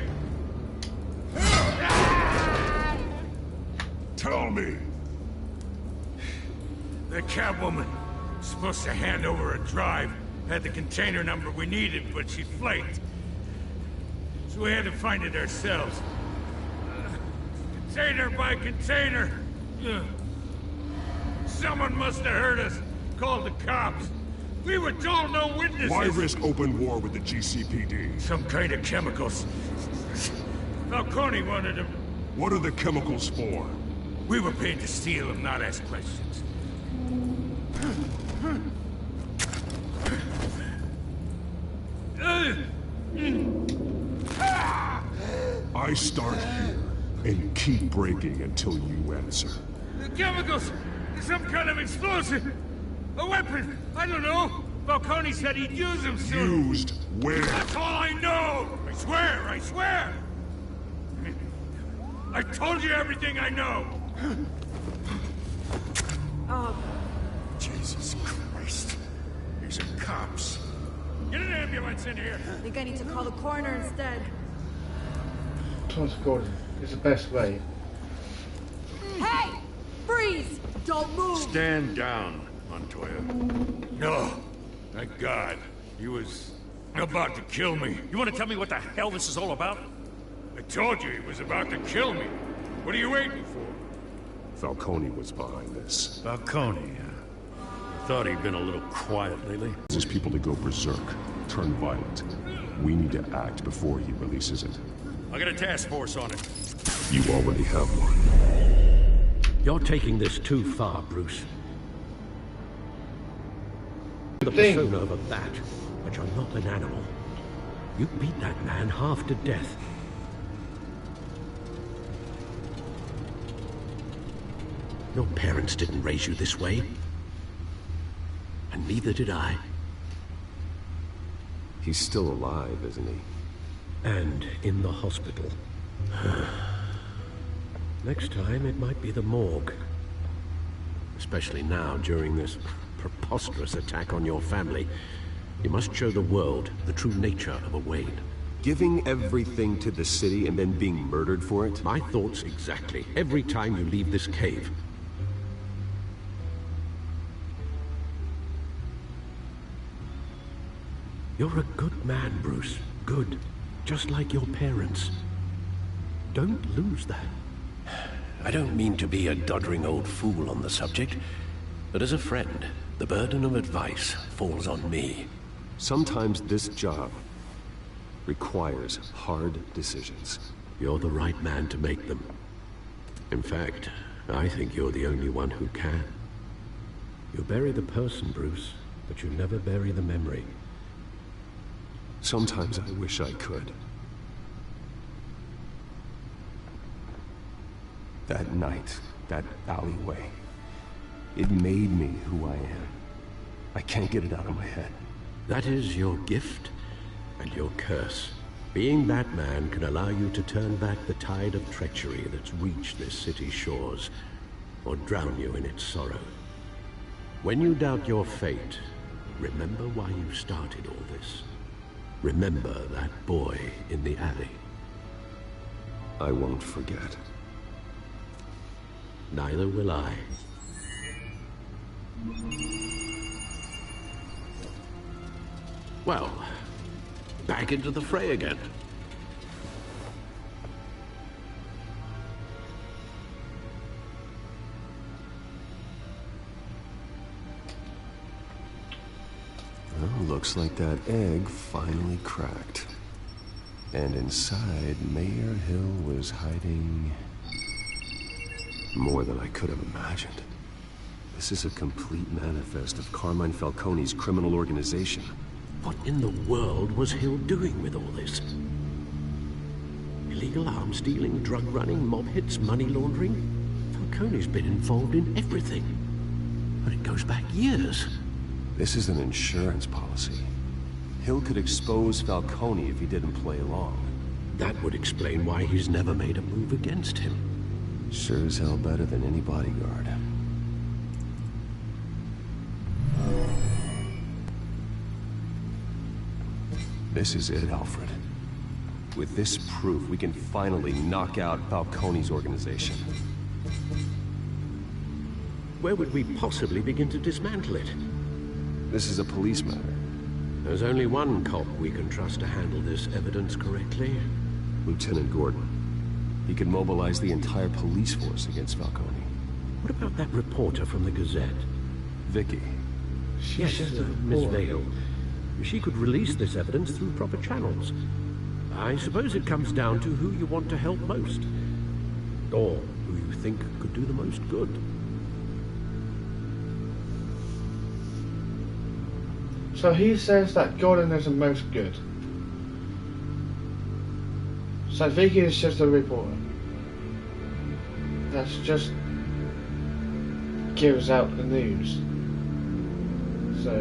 Tell me! The Catwoman was supposed to hand over a drive. Had the container number we needed, but she flaked. So we had to find it ourselves. Container by container. Someone must have heard us. Called the cops. We were told no witnesses. Why risk open war with the GCPD? Some kind of chemicals. Falcone wanted them. What are the chemicals for? We were paid to steal them, not ask questions. I start here and keep breaking until you answer. The chemicals! Some kind of explosive! A weapon! I don't know! Falcone said he'd use them soon! Used where? That's all I know! I swear! I swear! I told you everything I know! Jesus Christ. These are cops. Get an ambulance in here! I think I need to call the coroner instead. Thomas Gordon is the best way. Hey! Freeze! Don't move! Stand down, Montoya. No. Thank God. He was about to kill me. You want to tell me what the hell this is all about? I told you he was about to kill me. What are you waiting for? Falcone was behind this. Falcone, I thought he'd been a little quiet lately. His people to go berserk, turn violent. We need to act before he releases it. I got a task force on it. You already have one. You're taking this too far, Bruce. The Thing. persona of a bat, but you're not an animal. You beat that man half to death. Your parents didn't raise you this way. And neither did I. He's still alive, isn't he? And in the hospital. Next time, it might be the morgue. Especially now, during this preposterous attack on your family. You must show the world the true nature of a Wayne. Giving everything to the city and then being murdered for it? My thoughts exactly. Every time you leave this cave. You're a good man, Bruce. Good. Just like your parents. Don't lose that. I don't mean to be a doddering old fool on the subject, but as a friend, the burden of advice falls on me. Sometimes this job requires hard decisions. You're the right man to make them. In fact, I think you're the only one who can. You bury the person, Bruce, but you never bury the memory. Sometimes I wish I could. That night, that alleyway, it made me who I am. I can't get it out of my head. That is your gift and your curse. Being Batman can allow you to turn back the tide of treachery that's reached this city's shores, or drown you in its sorrow. When you doubt your fate, remember why you started all this. Remember that boy in the alley. I won't forget. Neither will I. Well, back into the fray again. Well, looks like that egg finally cracked. And inside, Mayor Hill was hiding more than I could have imagined. This is a complete manifest of Carmine Falcone's criminal organization. What in the world was Hill doing with all this? Illegal arms dealing, drug running, mob hits, money laundering? Falcone's been involved in everything. But it goes back years. This is an insurance policy. Hill could expose Falcone if he didn't play along. That would explain why he's never made a move against him. Sure as hell better than any bodyguard. This is it, Alfred. With this proof, we can finally knock out Falcone's organization. Where would we possibly begin to dismantle it? This is a police matter. There's only one cop we can trust to handle this evidence correctly. Lieutenant Gordon. He could mobilize the entire police force against Falcone. What about that reporter from the Gazette? Vicky. Yes, Miss Vale. She could release this evidence through proper channels. I suppose it comes down to who you want to help most. Or who you think could do the most good. So he says that Gordon is the most good. So Vicky is just a reporter. That's just gives out the news. So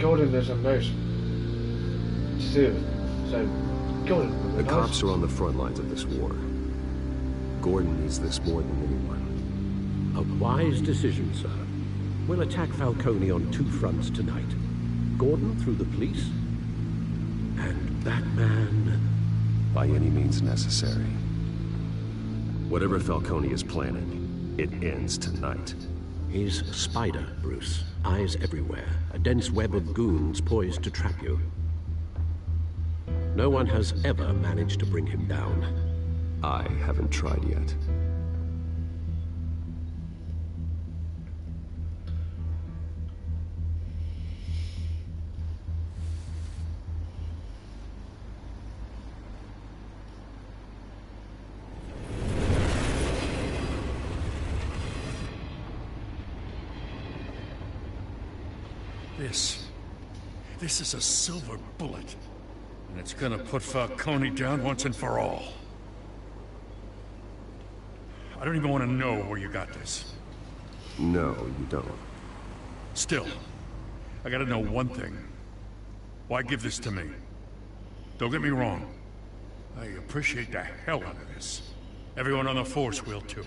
Gordon is the most to do it. So Gordon. The cops are on the front lines of this war. Gordon needs this more than anyone. A wise decision, sir. We'll attack Falcone on two fronts tonight. Gordon through the police, and Batman by any means necessary. Whatever Falcone is planning, it ends tonight. He's a spider, Bruce. Eyes everywhere. A dense web of goons poised to trap you. No one has ever managed to bring him down. I haven't tried yet. This is a silver bullet, and it's gonna put Falcone down once and for all. I don't even want to know where you got this. No, you don't. Still, I gotta know one thing. Why give this to me? Don't get me wrong. I appreciate the hell out of this. Everyone on the force will too.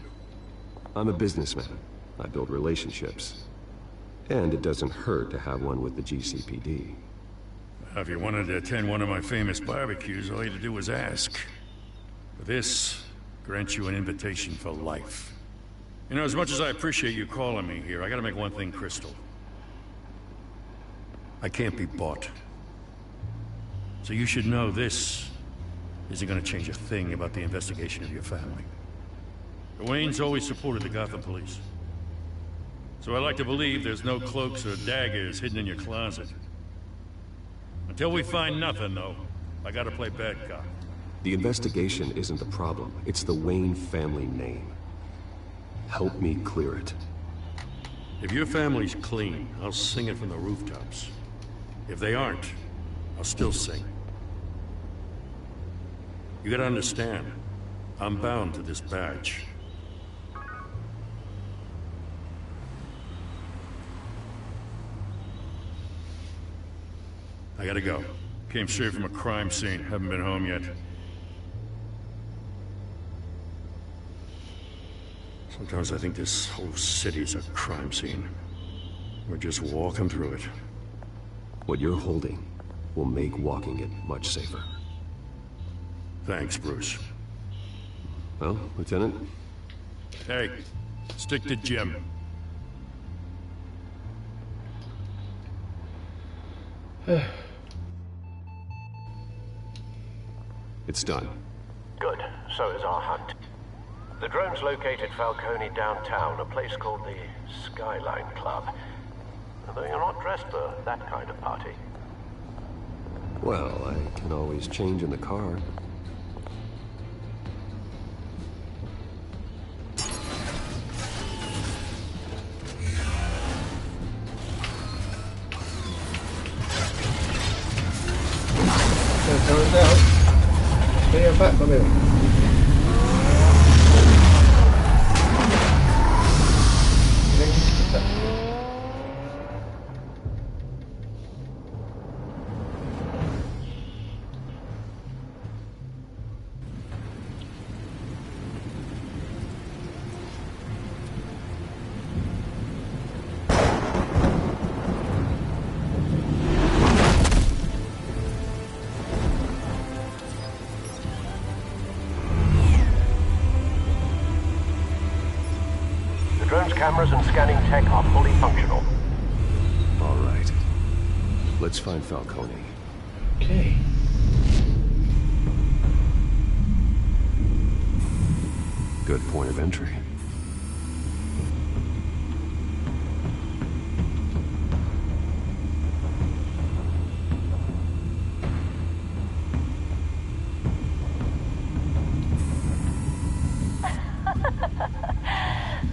I'm a businessman. I build relationships. And it doesn't hurt to have one with the GCPD. If you wanted to attend one of my famous barbecues, all you had to do was ask. But this grants you an invitation for life. You know, as much as I appreciate you calling me here, I gotta make one thing crystal. I can't be bought. So you should know this isn't gonna change a thing about the investigation of your family. The Waynes always supported the Gotham police. So I like to believe there's no cloaks or daggers hidden in your closet. Until we find nothing, though, I gotta play bad cop. The investigation isn't the problem. It's the Wayne family name. Help me clear it. If your family's clean, I'll sing it from the rooftops. If they aren't, I'll still sing. You gotta understand, I'm bound to this badge. I gotta go. Came straight from a crime scene. Haven't been home yet. Sometimes I think this whole city's a crime scene. We're just walking through it. What you're holding will make walking it much safer. Thanks, Bruce. Well, Lieutenant? Hey, stick to Jim. It's done. Good. So is our hunt. The drone's located Falcone downtown, a place called the Skyline Club. Although you're not dressed for that kind of party. Well, I can always change in the car. Turn down. Stay back from him. Cameras and scanning tech are fully functional. All right. Let's find Falcone. Okay. Good point of entry.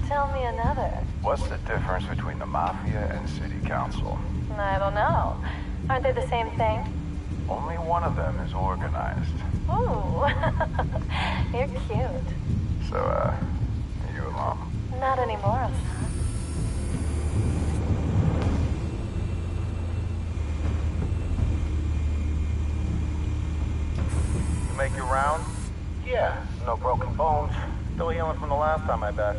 Tell me another. What's the difference between the Mafia and City Council? I don't know. Aren't they the same thing? Only one of them is organized. Ooh. You're cute. So, are you alone? Not anymore, son. You make your round? Yeah, no broken bones. Still healing from the last time I bet.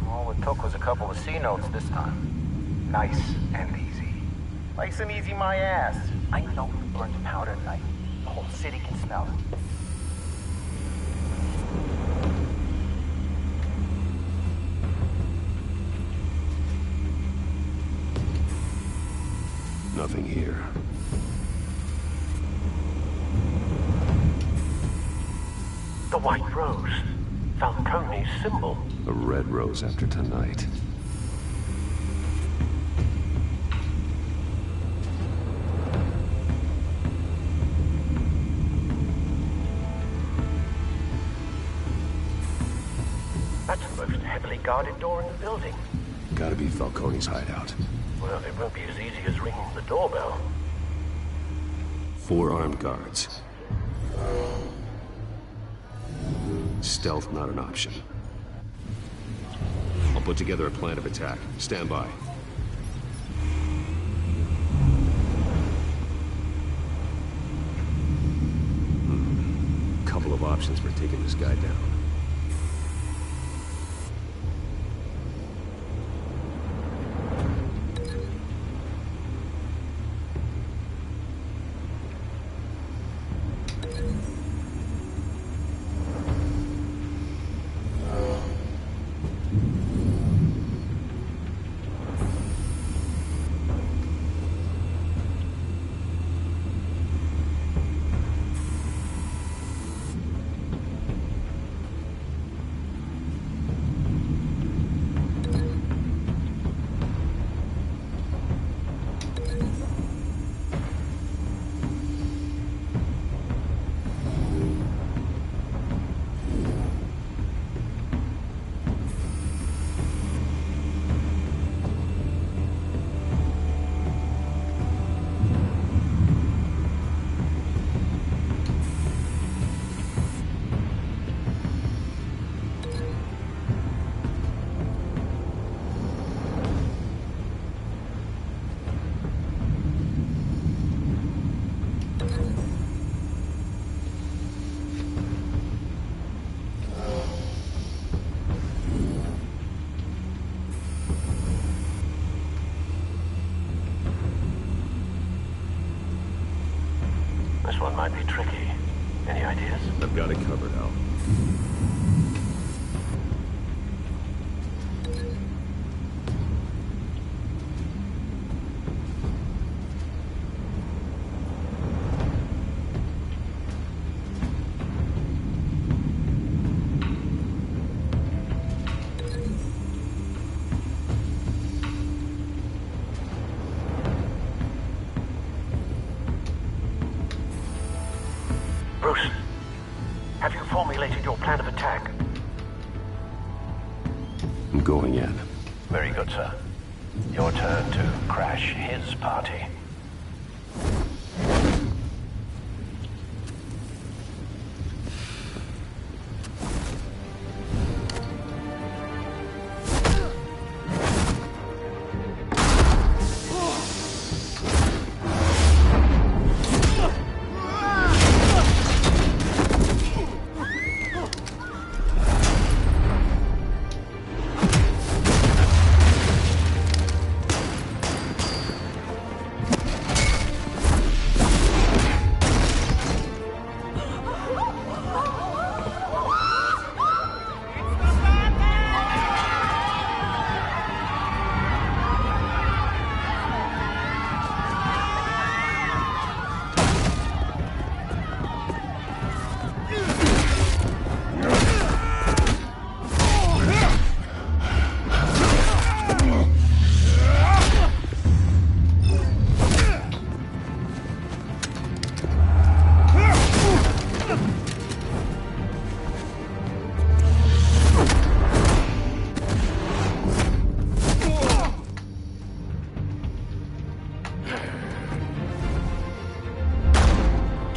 All it took was a couple of C notes this time. Nice and easy. Nice and easy my ass. I know you burned powder tonight. The whole city can smell it. Nothing here. The white rose. Falcone's symbol. A red rose after tonight. That's the most heavily guarded door in the building. Gotta be Falcone's hideout. Well, it won't be as easy as ringing the doorbell. 4 armed guards. Stealth not an option. I'll put together a plan of attack. Stand by. Couple of options for taking this guy down. This one might be tricky. Any ideas? I've got it covered, Al. Bruce, have you formulated your plan of attack? I'm going in. Very good, sir. Your turn to crash his party.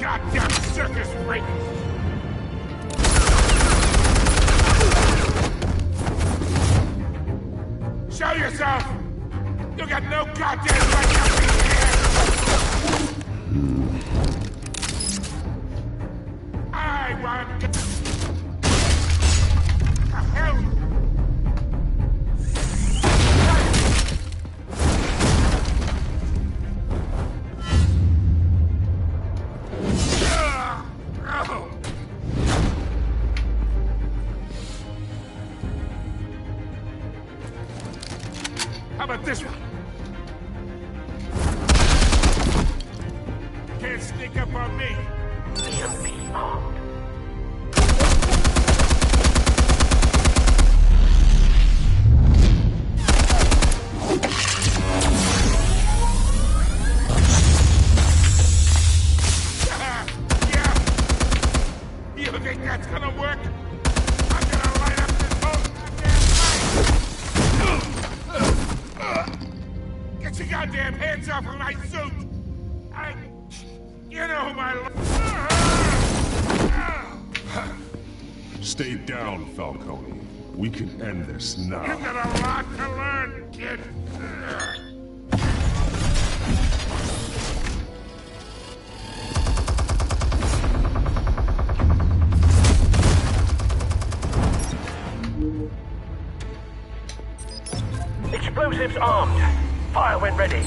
Goddamn circus freak! Show yourself! You got no goddamn right to be here! I want... The hell? How about this one? Can't sneak up on me. EMP armed. Yeah. You think that's gonna work? I'm gonna light up this whole goddamn place! Get your goddamn hands off of my suit! You know my... Stay down, Falcone. We can end this now. You've got a lot to learn, kid. Explosives armed. Fire when ready.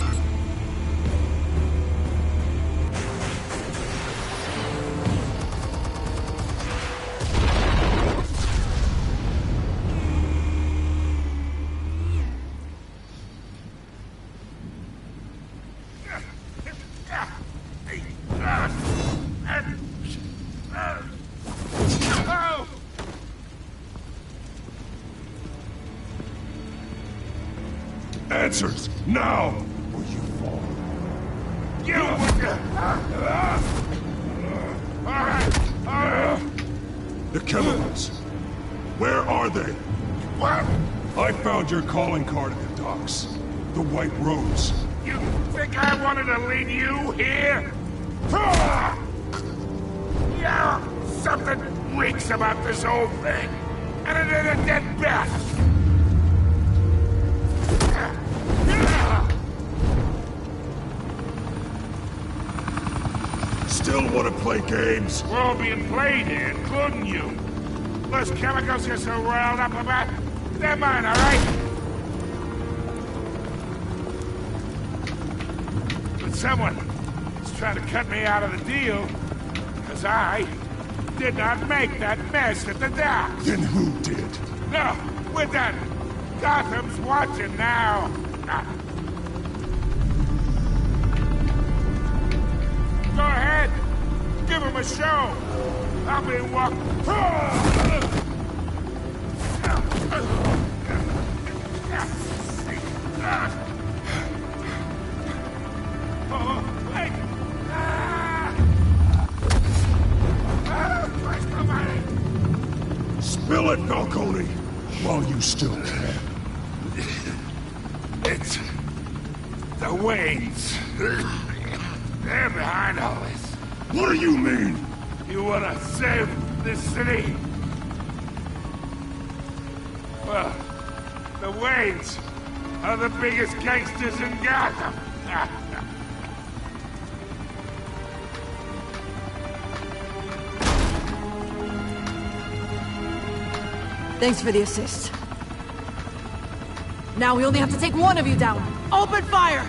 Answers, now! Or you fall. You Alright. The chemicals. Where are they? What? I found your calling card at the docks. The White Rose. You think I wanted to lead you here? Yeah, something reeks about this whole thing. And it is a dead bat. Still want to play games? We're all being played here, including you. Those chemicals you're so riled up about, they're mine, all right? But someone is trying to cut me out of the deal, because I did not make that mess at the dock. Then who did? No, we're done. Gotham's watching now. Go ahead. Give him a show. I'll be walking. Oh, wait. Where's the money? Spill it, Falcone, while you still can. It's the Waynes. They're behind all this. What do you mean? You wanna save this city? Well, the Waynes are the biggest gangsters in Gotham. Thanks for the assist. Now we only have to take one of you down. Open fire!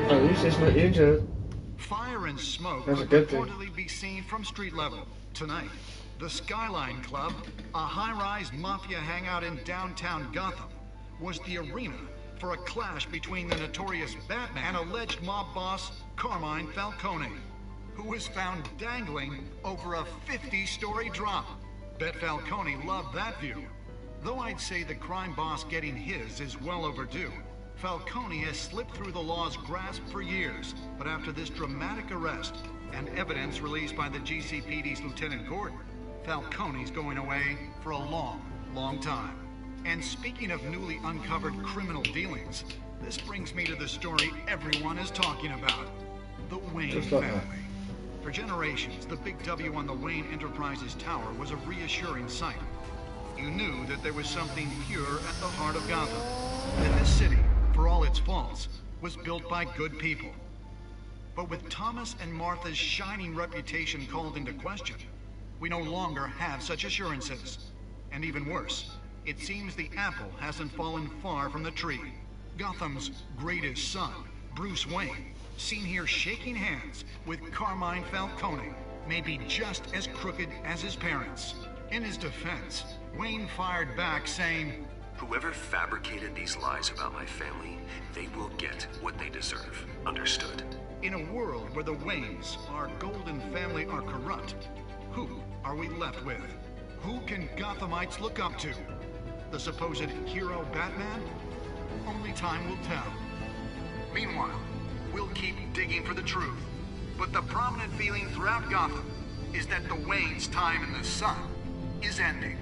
At least it's not injured. Fire and smoke That's a could good thing. reportedly be seen from street level tonight. The Skyline Club, a high-rise mafia hangout in downtown Gotham, was the arena for a clash between the notorious Batman and alleged mob boss Carmine Falcone, who was found dangling over a 50-story drop. Bet Falcone loved that view. Though I'd say the crime boss getting his is well overdue. Falcone has slipped through the law's grasp for years, but after this dramatic arrest, and evidence released by the GCPD's Lieutenant Gordon, Falcone's going away for a long, long time. And speaking of newly uncovered criminal dealings, this brings me to the story everyone is talking about. The Wayne family. For generations, the big W on the Wayne Enterprises tower was a reassuring sight. You knew that there was something pure at the heart of Gotham. That this city, for all its faults, was built by good people. But with Thomas and Martha's shining reputation called into question, we no longer have such assurances. And even worse, it seems the apple hasn't fallen far from the tree. Gotham's greatest son, Bruce Wayne, seen here shaking hands with Carmine Falcone, may be just as crooked as his parents. In his defense, Wayne fired back saying, "Whoever fabricated these lies about my family, they will get what they deserve. Understood?" In a world where the Waynes, our golden family, are corrupt, who are we left with? Who can Gothamites look up to? The supposed hero Batman? Only time will tell. Meanwhile, we'll keep digging for the truth. But the prominent feeling throughout Gotham is that the Waynes' time in the sun is ending.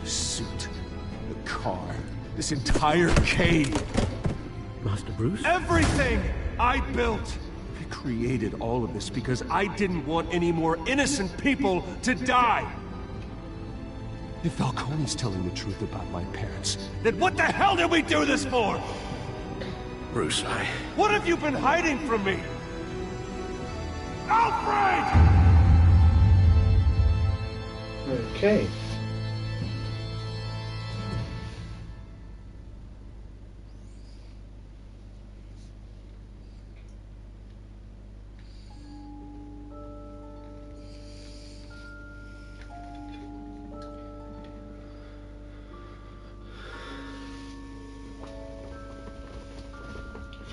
The suit, the car, this entire cave. Master Bruce? Everything I built! I created all of this because I didn't want any more innocent people to die! If Falcone's telling the truth about my parents, then what the hell did we do this for? Bruce, What have you been hiding from me? Alfred! Okay.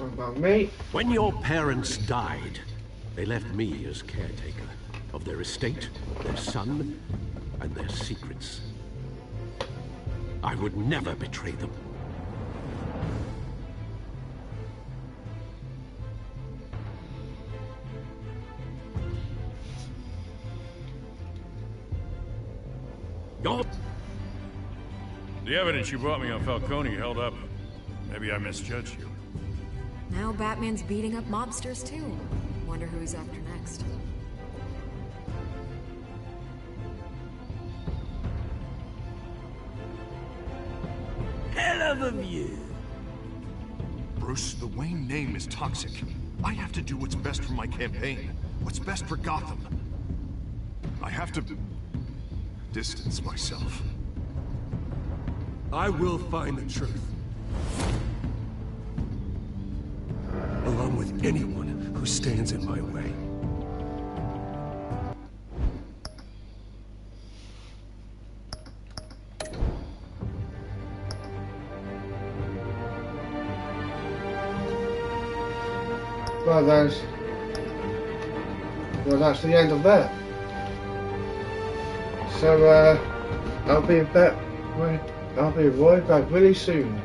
About me. When your parents died, they left me as caretaker of their estate, their son, and their secrets. I would never betray them. The evidence you brought me on Falcone held up. Maybe I misjudged you. Now Batman's beating up mobsters too. Wonder who he's after next. Hell of a view. Bruce, the Wayne name is toxic. I have to do what's best for my campaign. What's best for Gotham. I have to distance myself. I will find the truth. Along with anyone who stands in my way. Well, that's the end of that. So, I'll be right back really soon.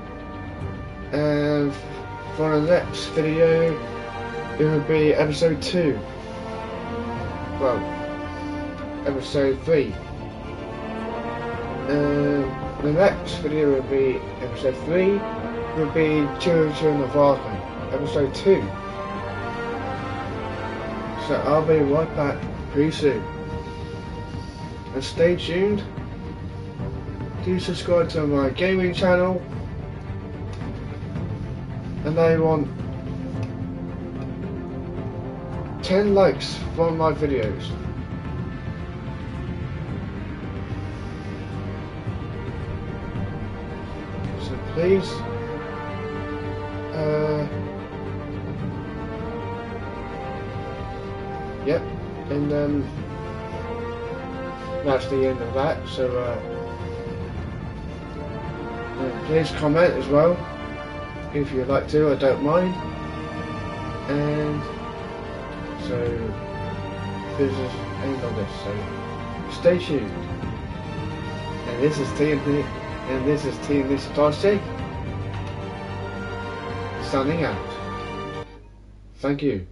And for the next video, it will be episode 2. Well, episode 3. The next video will be episode 3. Will be Children of Arkham, episode 2. So I'll be right back pretty soon. And stay tuned. Do subscribe to my gaming channel. And I want 10 likes from my videos. So please, yep, and that's the end of that. So please comment as well if you'd like to. I don't mind. And so this is the end of this. So stay tuned. And this is TNT Satoshi signing out. Thank you.